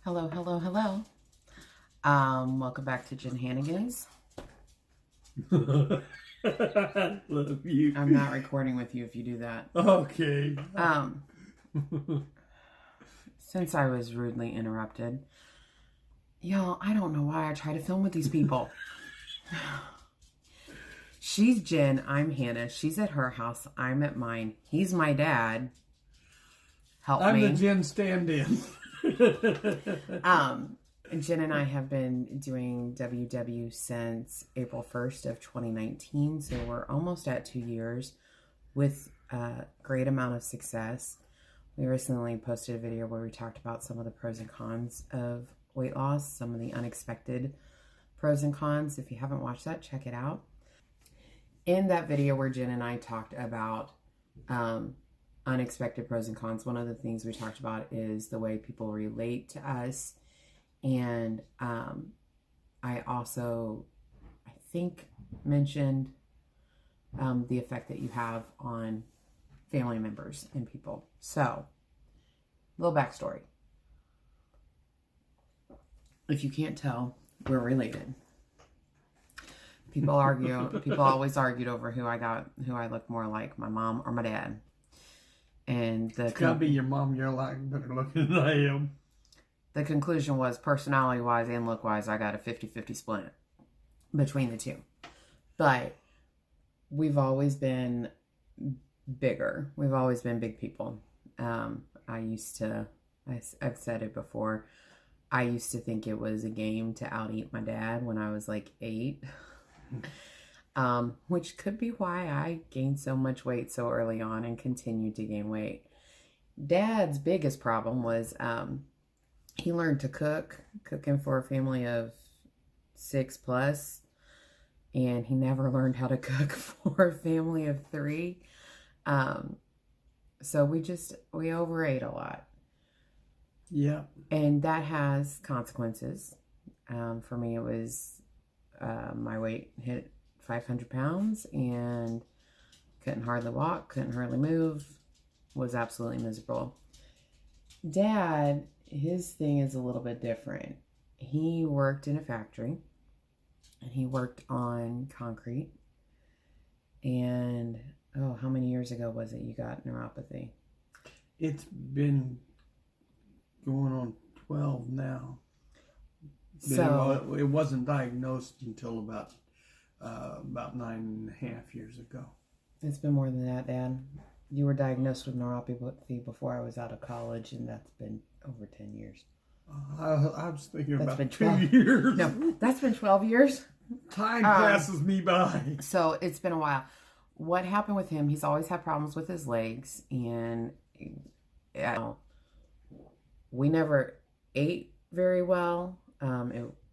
Hello, hello, hello. Welcome back to JenHannagans. I love you. I'm not recording with you if you do that. Okay. Since I was rudely interrupted, y'all, I don't know why I try to film with these people. She's Jen, I'm Hannah. She's at her house, I'm at mine. He's my dad. Help me. I'm the Jen stand-in. Jen and I have been doing WW since April 1st of 2019, so we're almost at 2 years with a great amount of success. We recently posted a video where we talked about some of the pros and cons of weight loss, some of the unexpected pros and cons. If you haven't watched that, check it out. In that video where Jen and I talked about unexpected pros and cons, one of the things we talked about is the way people relate to us. And I also, I think, mentioned the effect that you have on family members and people. So, little backstory. If you can't tell, we're related. People always argued over who I look more like, my mom or my dad. And It's gotta be your mom. You're like better looking than I am. The conclusion was, personality-wise and look-wise, I got a 50-50 split between the two. But we've always been bigger. We've always been big people. I've said it before, I used to think it was a game to out-eat my dad when I was like 8. Which could be why I gained so much weight so early on and continued to gain weight. Dad's biggest problem was he learned to cooking for a family of 6+, and he never learned how to cook for a family of 3. So we overate a lot. Yeah. And that has consequences. For me, it was my weight hit 500 pounds and couldn't hardly walk, couldn't hardly move, was absolutely miserable. Dad, his thing is a little bit different. He worked in a factory and he worked on concrete. And, how many years ago was it you got neuropathy? It's been going on 12 now. So it wasn't diagnosed until about 9.5 years ago. It's been more than that, Dad. You were diagnosed with neuropathy before I was out of college, and that's been over 10 years. I was thinking That's about been 2 years. No, that's been 12 years. Time passes me by. So it's been a while. What happened with him, he's always had problems with his legs, and we never ate very well.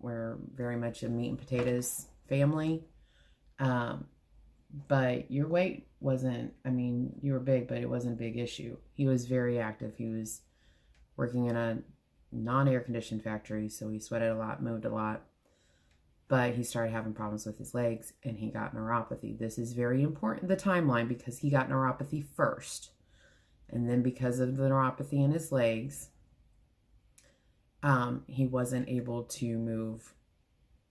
We're very much a meat and potatoes family. But your weight wasn't, you were big, but it wasn't a big issue. He was very active. He was working in a non-air conditioned factory, so he sweated a lot, moved a lot. But he started having problems with his legs, and he got neuropathy. This is very important, the timeline, because he got neuropathy first. And then because of the neuropathy in his legs, he wasn't able to move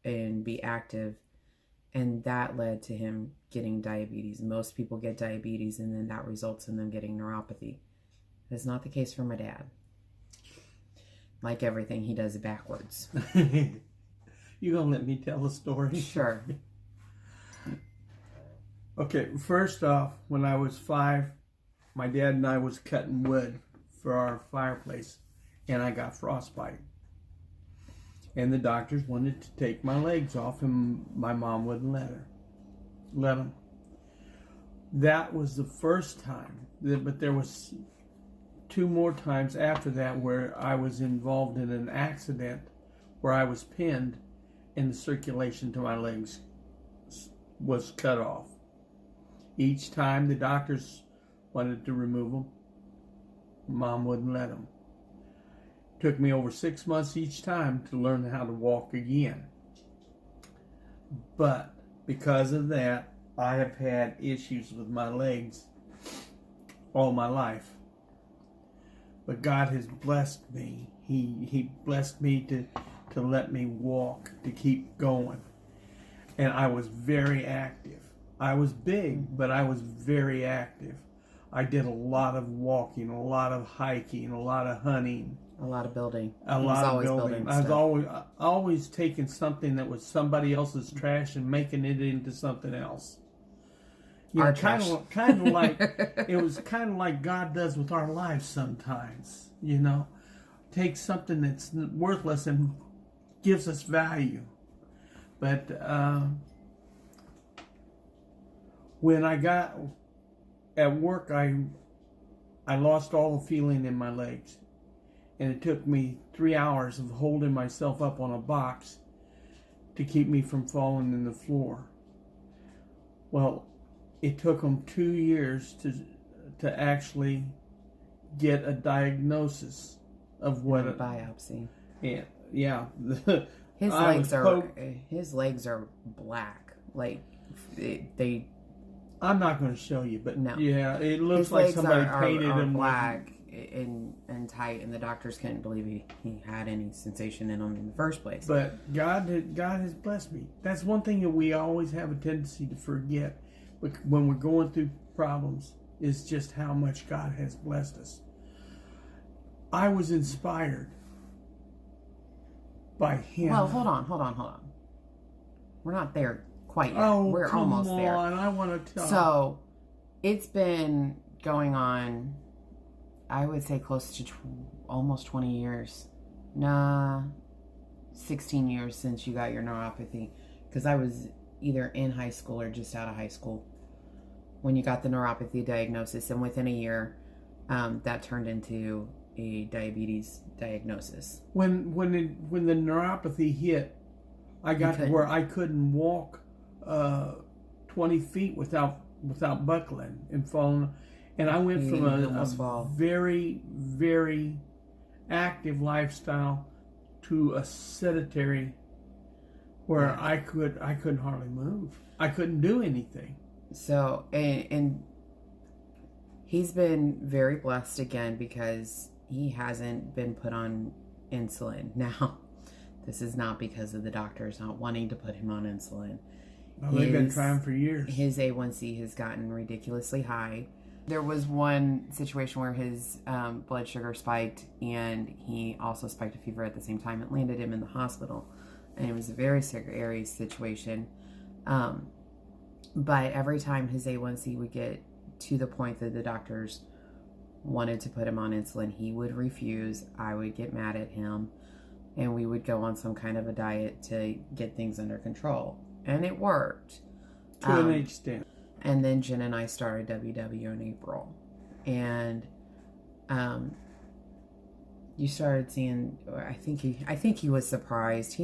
and be active. And that led to him getting diabetes. Most people get diabetes, and then that results in them getting neuropathy. That's not the case for my dad. Like everything, he does it backwards. You gonna let me tell the story? Sure. Okay, first off, when I was 5, my dad and I was cutting wood for our fireplace, and I got frostbite. And the doctors wanted to take my legs off, and my mom wouldn't let them. That was the first time, but there was 2 more times after that where I was involved in an accident where I was pinned and the circulation to my legs was cut off. Each time the doctors wanted to remove them, Mom wouldn't let them. Took me over 6 months each time to learn how to walk again. But because of that, I have had issues with my legs all my life. but God has blessed me. He blessed me to let me walk, to keep going. And I was very active. I was big, but I was very active. I did a lot of walking, a lot of hiking, a lot of hunting. A lot of building. A lot of building. I was always taking something that was somebody else's trash and making it into something else. Our trash. Kind of like it was kind of like God does with our lives sometimes. You know, takes something that's worthless and gives us value. But when I got at work, I lost all the feeling in my legs. And it took me 3 hours of holding myself up on a box to keep me from falling in the floor. Well, it took them 2 years to actually get a diagnosis of what a biopsy. Yeah. His legs are black. Like they. I'm not going to show you, but no. Yeah, it looks like somebody painted him black and tight, and the doctors couldn't believe he had any sensation in him in the first place. But God has blessed me. That's one thing that we always have a tendency to forget when we're going through problems, is just how much God has blessed us. I was inspired by Him. Well, hold on. We're not there quite yet. Oh, we're almost there. I want to tell. So, it's been going on, I would say close to almost 20 years. 16 years since you got your neuropathy. Because I was either in high school or just out of high school when you got the neuropathy diagnosis. And within a year, that turned into a diabetes diagnosis. When the neuropathy hit, I got to where I couldn't walk 20 feet without buckling and falling. And I went from a very, very active lifestyle to a sedentary where I couldn't hardly move. I couldn't do anything. So, and he's been very blessed again because he hasn't been put on insulin. Now, this is not because of the doctors not wanting to put him on insulin. Well, they've been trying for years. His A1C has gotten ridiculously high. There was one situation where his blood sugar spiked, and he also spiked a fever at the same time. It landed him in the hospital, and it was a very serious situation. But every time his A1C would get to the point that the doctors wanted to put him on insulin, he would refuse. I would get mad at him, and we would go on some kind of a diet to get things under control. And it worked. To an extent. And then Jen and I started WW in April. And you started seeing, I think he was surprised.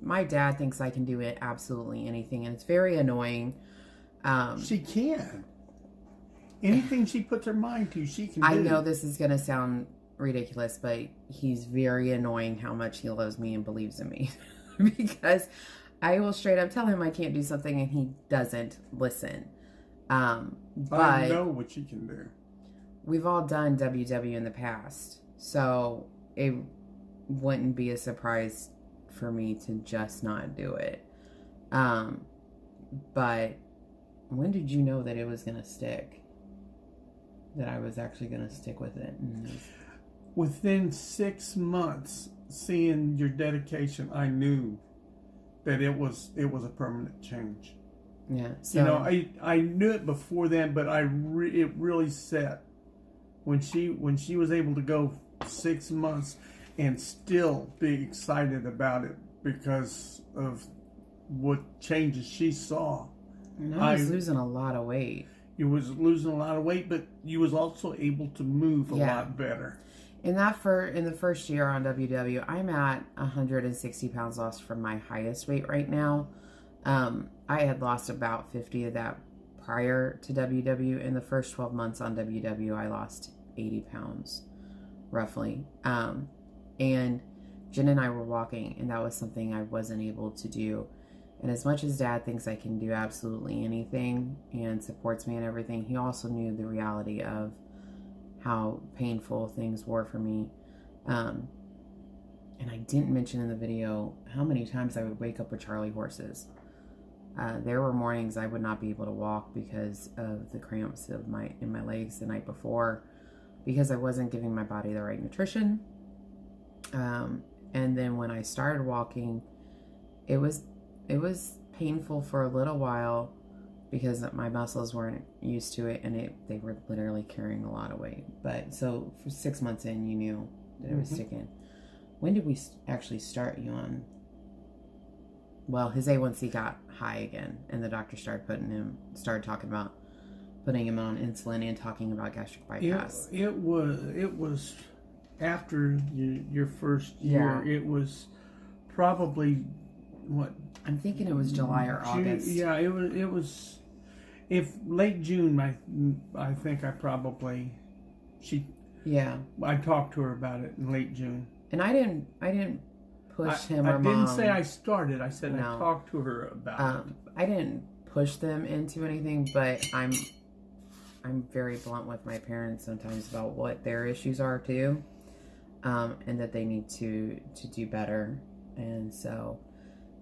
My dad thinks I can do it absolutely anything, and it's very annoying. She can. Anything she puts her mind to, she can do. I know this is going to sound ridiculous, but he's very annoying how much he loves me and believes in me. Because I will straight up tell him I can't do something and he doesn't listen. But I know what she can do. We've all done WW in the past, so it wouldn't be a surprise for me to just not do it. But when did you know that it was going to stick? That I was actually going to stick with it? Within 6 months, seeing your dedication, I knew that it was a permanent change. Yeah. So, you know, I knew it before then, but it really set when she was able to go 6 months and still be excited about it because of what changes she saw. And I was losing a lot of weight. You was losing a lot of weight, but you was also able to move a lot better. In the first year on WW, I'm at 160 pounds lost from my highest weight right now. I had lost about 50 of that prior to WW. In the first 12 months on WW, I lost 80 pounds, roughly. And Jen and I were walking, and that was something I wasn't able to do. And as much as Dad thinks I can do absolutely anything and supports me and everything, he also knew the reality of how painful things were for me. And I didn't mention in the video how many times I would wake up with Charlie horses. There were mornings I would not be able to walk because of the cramps in my legs the night before, because I wasn't giving my body the right nutrition. And then when I started walking, it was painful for a little while because my muscles weren't used to it, and they were literally carrying a lot of weight. But so for 6 months in, you knew that it was sticking. When did we actually start you on? Well, his A1C got high again, and the doctor started talking about putting him on insulin and talking about gastric bypass. It was after your first year. Yeah. It was probably what? I'm thinking it was July or August. Yeah, it was. If late June, I think I probably I talked to her about it in late June. And I didn't push him or I mom. didn't say I started. I said No. I talked to her about it. I didn't push them into anything, but I'm very blunt with my parents sometimes about what their issues are too, and that they need to do better. And so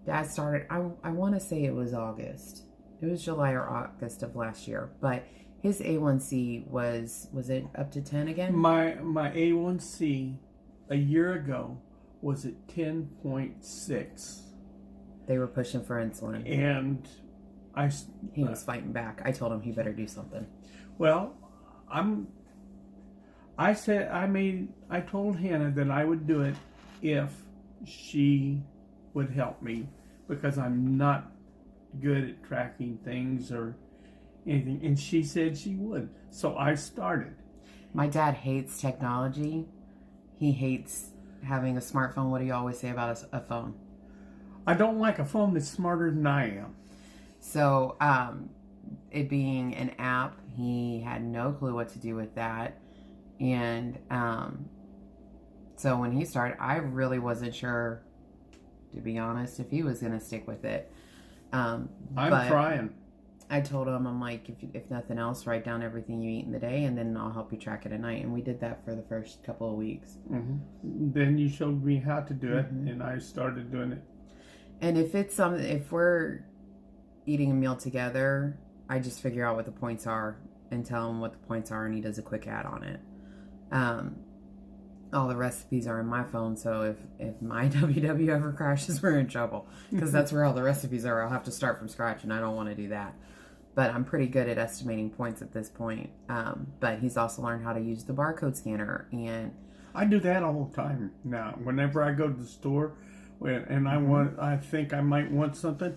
Dad started. I want to say it was August. It was July or August of last year, but his A1C was it up to 10 again? My A1C a year ago was at 10.6. They were pushing for insulin, and he was fighting back. I told him he better do something. Well, I told Hannah that I would do it if she would help me, because I'm not good at tracking things or anything, and she said she would. So I started. My dad hates technology. He hates having a smartphone. What do you always say about a phone? I don't like a phone that's smarter than I am. So, it being an app, he had no clue what to do with that. And so when he started, I really wasn't sure, to be honest, if he was going to stick with it. I'm trying. I told him, I'm like, if nothing else, write down everything you eat in the day, and then I'll help you track it at night. And we did that for the first couple of weeks. Mm-hmm. Then you showed me how to do it, and I started doing it. And if we're eating a meal together, I just figure out what the points are and tell him what the points are, and he does a quick add on it. All the recipes are in my phone, so if my WW ever crashes, we're in trouble, because that's where all the recipes are. I'll have to start from scratch, and I don't want to do that. But I'm pretty good at estimating points at this point. But he's also learned how to use the barcode scanner, and I do that all the time now. Whenever I go to the store, and I think I might want something,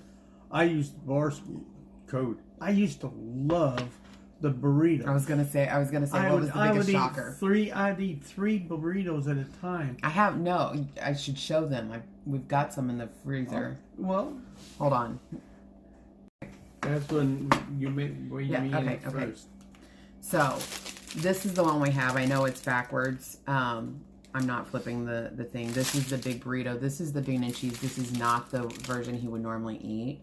I use the barcode. I used to love the burrito. I was gonna say, what was the biggest shocker? I'd eat 3 burritos at a time. I should show them. We've got some in the freezer. Well, hold on. That's when you mean first. So, this is the one we have. I know it's backwards. I'm not flipping the thing. This is the big burrito. This is the bean and cheese. This is not the version he would normally eat.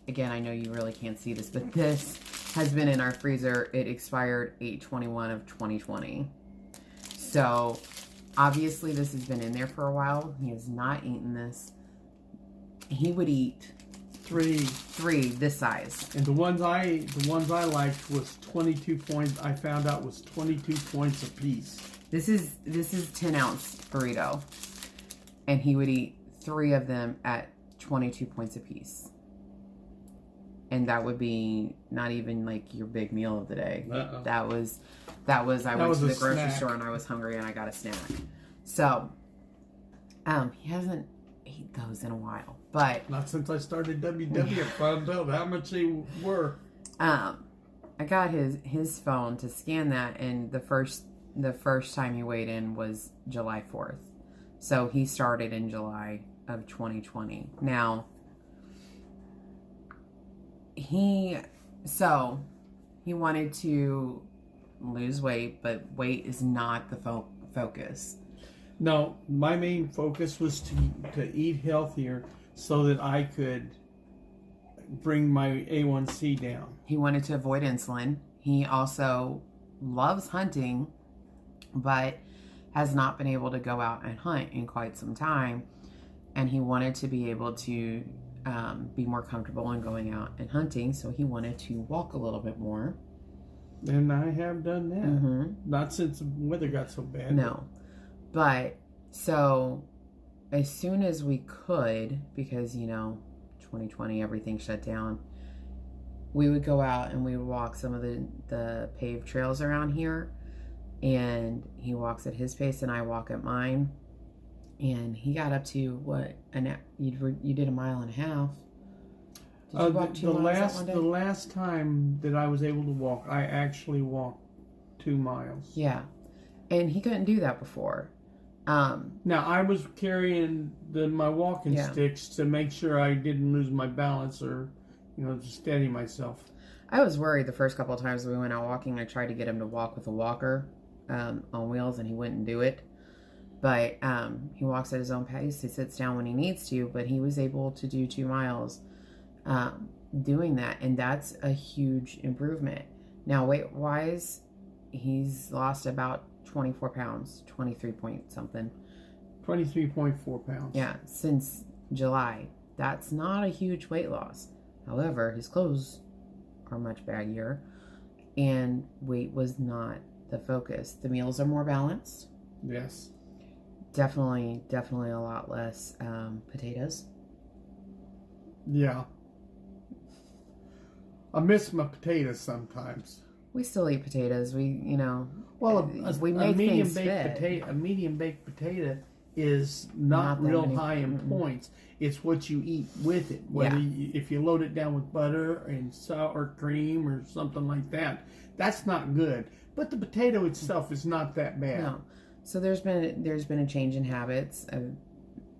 Again, I know you really can't see this, but this has been in our freezer. It expired 8/21 of 2020. So, obviously, this has been in there for a while. He has not eaten this. He would eat 3 this size. And the ones I liked was 22 points. I found out was 22 points a piece. This is 10-ounce burrito, and he would eat 3 of them at 22 points a piece. And that would be not even like your big meal of the day. That was I went to the grocery store and I was hungry and I got a snack. So, he hasn't ate those in a while, but not since I started WW. I found out how much they were. I got his phone to scan that, and the first time he weighed in was July 4th. So he started in July of 2020. Now, he wanted to lose weight, but weight is not the focus. No, my main focus was to eat healthier so that I could bring my A1C down. He wanted to avoid insulin. He also loves hunting, but has not been able to go out and hunt in quite some time. And he wanted to be able to be more comfortable in going out and hunting. So he wanted to walk a little bit more. And I have done that. Mm-hmm. Not since the weather got so bad. No. But so as soon as we could, because, 2020, everything shut down, we would go out and we would walk some of the paved trails around here. And he walks at his pace and I walk at mine. And he got up to you did 1.5 miles. Did you walk 2 miles that one day? The last time that I was able to walk, I actually walked 2 miles. Yeah. And he couldn't do that before. Now, I was carrying my walking sticks to make sure I didn't lose my balance or, to steady myself. I was worried the first couple of times we went out walking. I tried to get him to walk with a walker on wheels, and he wouldn't do it. But he walks at his own pace. He sits down when he needs to, but he was able to do 2 miles doing that, and that's a huge improvement. Now, weight-wise, he's lost about 24 pounds, 23 point something. 23.4 pounds. Yeah, since July. That's not a huge weight loss. However, his clothes are much baggier, and weight was not the focus. The meals are more balanced. Yes. Definitely a lot less potatoes. Yeah. I miss my potatoes sometimes. We still eat potatoes. We we make things fit. A medium baked potato is not real high in points. It's what you eat with it. Whether if you load it down with butter and sour cream or something like that, that's not good. But the potato itself is not that bad. No. So there's been a change in habits of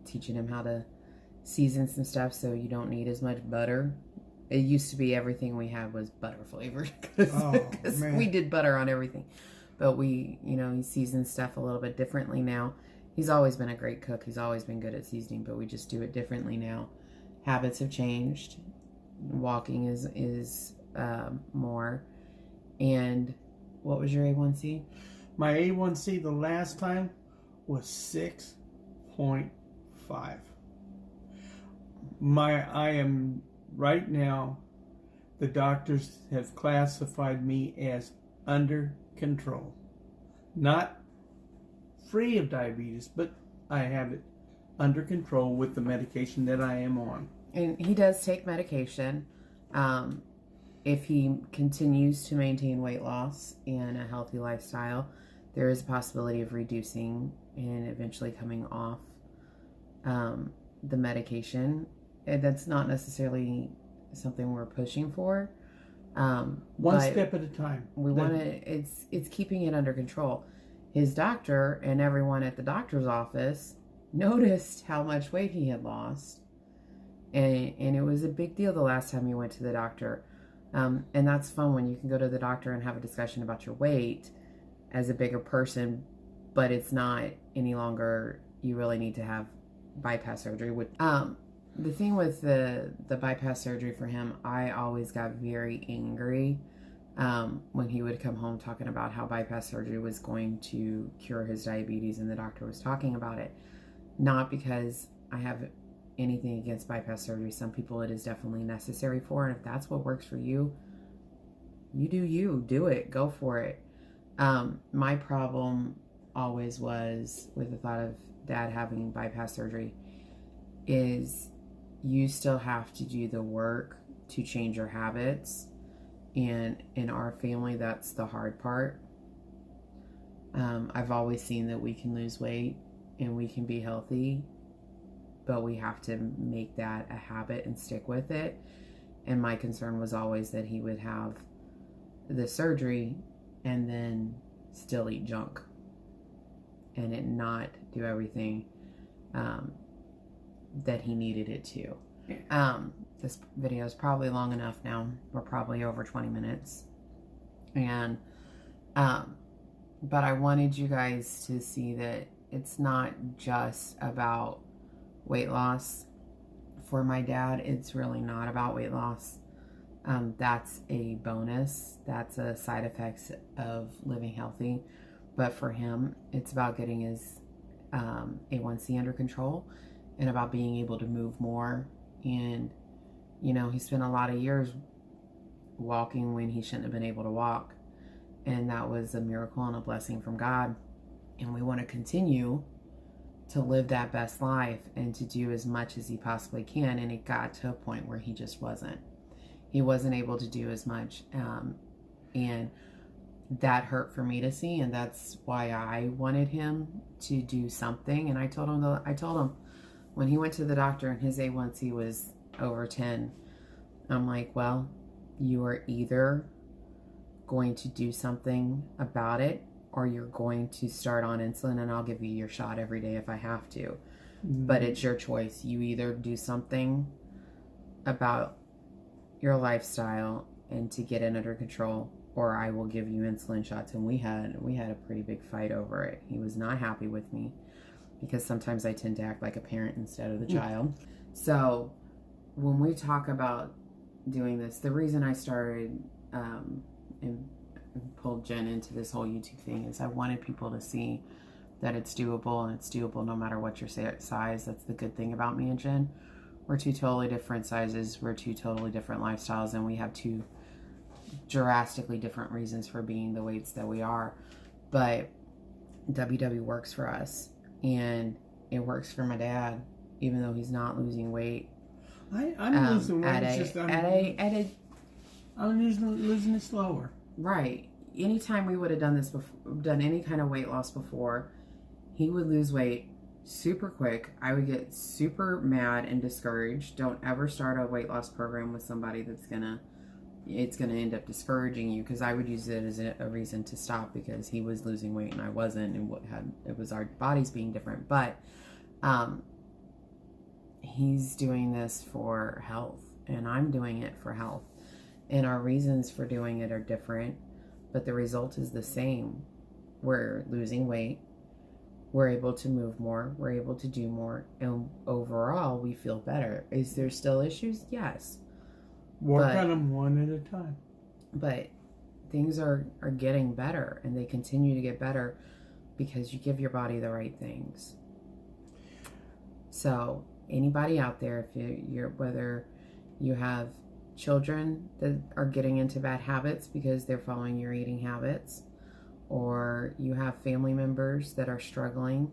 teaching him how to season some stuff so you don't need as much butter. It used to be everything we had was butter flavored because we did butter on everything. But he seasons stuff a little bit differently now. He's always been a great cook. He's always been good at seasoning, but we just do it differently now. Habits have changed. Walking is more. And what was your A1C? My A1C the last time was 6.5. I am right now, the doctors have classified me as under control. Not free of diabetes, but I have it under control with the medication that I am on. And he does take medication. If he continues to maintain weight loss and a healthy lifestyle, there is a possibility of reducing and eventually coming off the medication. And that's not necessarily something we're pushing for. One step at a time. We want to. It's keeping it under control. His doctor and everyone at the doctor's office noticed how much weight he had lost, and it was a big deal the last time he went to the doctor. And that's fun when you can go to the doctor and have a discussion about your weight as a bigger person, but it's not any longer you really need to have bypass surgery. The thing with the bypass surgery for him, I always got very angry when he would come home talking about how bypass surgery was going to cure his diabetes and the doctor was talking about it. Not because I have anything against bypass surgery. Some people it is definitely necessary for, and if that's what works for you, do it, go for it. My problem always was with the thought of Dad having bypass surgery is you still have to do the work to change your habits, and in our family that's the hard part. I've always seen that we can lose weight and we can be healthy, but we have to make that a habit and stick with it. And my concern was always that he would have the surgery and then still eat junk and it not do everything that he needed it to. This video is probably long enough now. We're probably over 20 minutes. And but I wanted you guys to see that it's not just about weight loss. For my dad, it's really not about weight loss. That's a bonus. That's a side effect of living healthy. But for him, it's about getting his A1C under control and about being able to move more. And, you know, he spent a lot of years walking when he shouldn't have been able to walk. And that was a miracle and a blessing from God. And we want to continue to live that best life and to do as much as he possibly can. And it got to a point where he just wasn't. He wasn't able to do as much. And that hurt for me to see. And that's why I wanted him to do something. And I told him when he went to the doctor and his A1C was over 10, I'm like, well, you are either going to do something about it or you're going to start on insulin, and I'll give you your shot every day if I have to. But it's your choice. You either do something about your lifestyle and to get it under control, or I will give you insulin shots. And we had a pretty big fight over it. He was not happy with me because sometimes I tend to act like a parent instead of the child. So when we talk about doing this, the reason I started and pulled Jen into this whole YouTube thing is I wanted people to see that it's doable, and it's doable no matter what your size. That's the good thing about me and Jen. We're two totally different sizes. We're two totally different lifestyles, and we have two drastically different reasons for being the weights that we are. But WW works for us, and it works for my dad, even though he's not losing weight. I'm losing weight. I'm losing it slower. Right. Anytime we would have done this before, done any kind of weight loss before, he would lose weight super quick. I would get super mad and discouraged. Don't ever start a weight loss program with somebody that's it's gonna end up discouraging you, because I would use it as a reason to stop because he was losing weight and I wasn't, and it was our bodies being different. But he's doing this for health, and I'm doing it for health, and our reasons for doing it are different, but the result is the same. We're losing weight, we're able to move more, we're able to do more, and overall we feel better. Is there still issues? Yes. Work on them one at a time. But things are getting better, and they continue to get better because you give your body the right things. So anybody out there, if you're whether you have children that are getting into bad habits because they're following your eating habits, or you have family members that are struggling,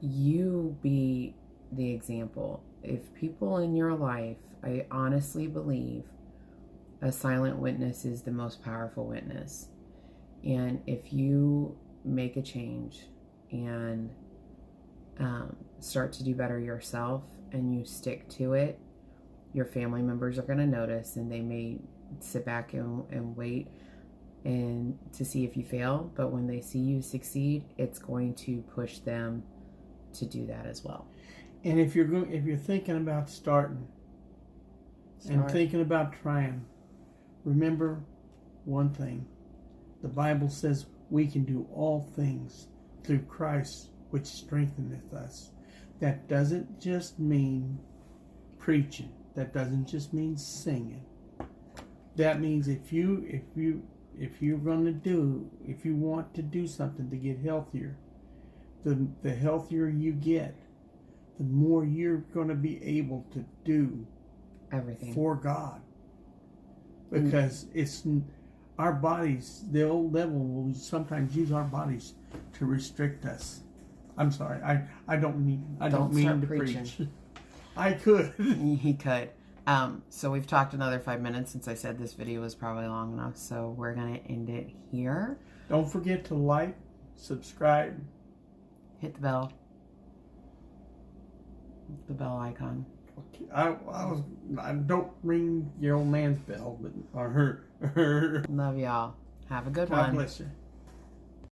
you be the example. If people in your life, I honestly believe a silent witness is the most powerful witness. And if you make a change and start to do better yourself and you stick to it, your family members are going to notice, and they may sit back and wait and to see if you fail. But when they see you succeed, it's going to push them to do that as well. And if you're thinking about starting and thinking about trying, remember one thing. The Bible says we can do all things through Christ, which strengtheneth us. That doesn't just mean preaching. That doesn't just mean singing. That means if you want to do something to get healthier, the healthier you get, the more you're going to be able to do everything for God. Because it's our bodies, the old devil will sometimes use our bodies to restrict us. I'm sorry, I don't mean to preach. I could. He could. So we've talked another 5 minutes since I said this video was probably long enough, so we're going to end it here. Don't forget to like, subscribe, hit the bell icon. I don't ring your old man's bell, but or her. Love y'all. Have a good one. God bless you.